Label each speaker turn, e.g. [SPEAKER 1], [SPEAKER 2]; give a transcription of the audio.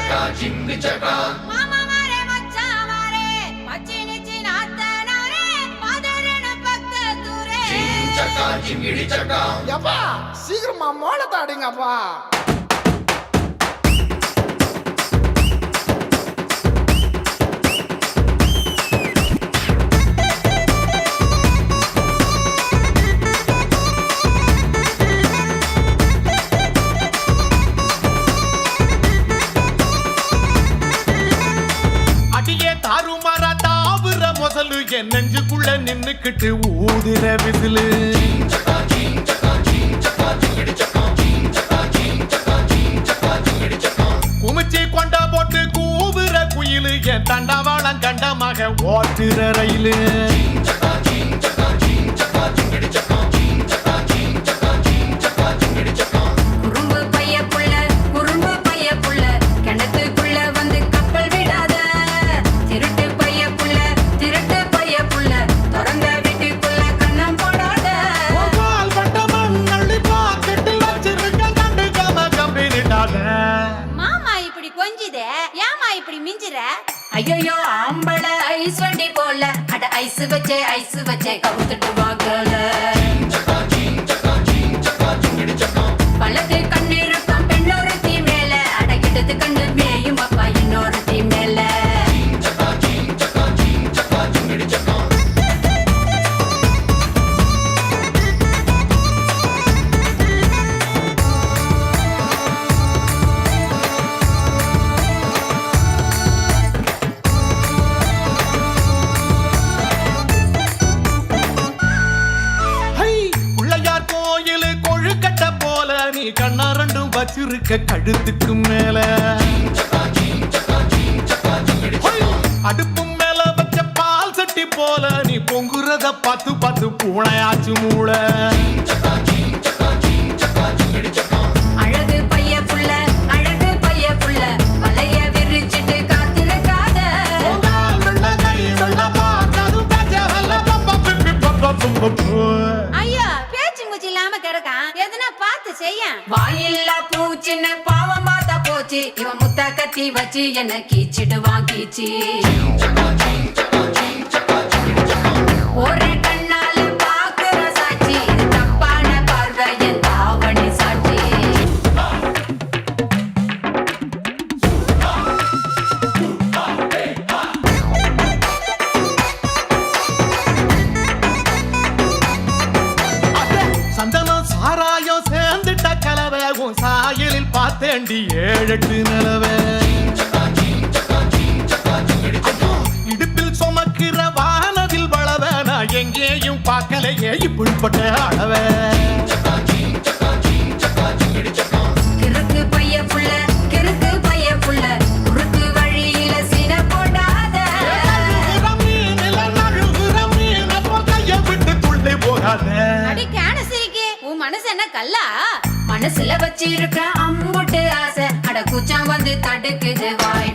[SPEAKER 1] चका जिंग चका
[SPEAKER 2] मामा मारे मच्चा मारे मच्ची निची नातना रे पादरन पक्त तुरे
[SPEAKER 1] जिंग चका जिंगिड़ी चका
[SPEAKER 3] यप्पा சீக்கிரமா மோளத்தை அடிங்கப்பா.
[SPEAKER 4] என் நெஞ்சுக்குள்ள நின்னுக்கிட்டு ஊதுற விசிலு குமிச்சி கொண்டா போட்டு கூவுற குயிலு என் தண்டவாளம் கண்டமாக ஓட்டுற ரயிலு
[SPEAKER 2] ஐயோ ஆம்பள ஐஸ் வண்டி போல அட ஐஸ் வச்சே கவுத்துட்டு வாங்கல பழத்து கண்ணு இருக்கும் பெண்ணொரு தீ மேல அடக்கிட்டது கண்ணு மேயும் அப்பா இன்னொரு தீ மேல
[SPEAKER 4] கண்ணா ரெண்டும் வச்சிருக்க கழுத்துக்கு மேல அடுப்பும் மேல வச்ச பால் சட்டி போல நீ பொங்குறத பார்த்து பார்த்து பூனையாச்சு மூள
[SPEAKER 2] அழகு பைய புள்ள வலைய விரிச்சிட்டு காத்திருக்காத ஐயா பேச்சு மூச்சு இல்லாம கிடக்கான் எதுனா பார்த்து செய்ய வாயில்லா பூச்சின்னு பாவம் பார்த்தா போச்சு இவன் முத்த கத்தி வச்சு என்ன கீச்சிடுவான் கீச்சி ஒரே கண்ணால பாக்குற சாட்சி தப்பான பார்வை என் தாவணி சாட்சி
[SPEAKER 4] சந்தனம் சாராயம் சேர்ந்துட்ட கலவை சாயலில் பார்த்தேண்டி 7-8 நிலவை இடுப்பில் சுமக்கிற வானவில் வளவ நான் எங்கேயும் பார்க்கலையே இப்படிப்பட்ட அளவை
[SPEAKER 2] கிறுக்கு பைய புள்ள குறுக்கு வழியில சீன போடாத அடி கேனசிரிக்கே உன் மனசு என்ன கல்லா மனசுல வச்சிருக்க அம்புட்டு ஆசை அட கூச்சம் வந்து தடுக்குது வாய்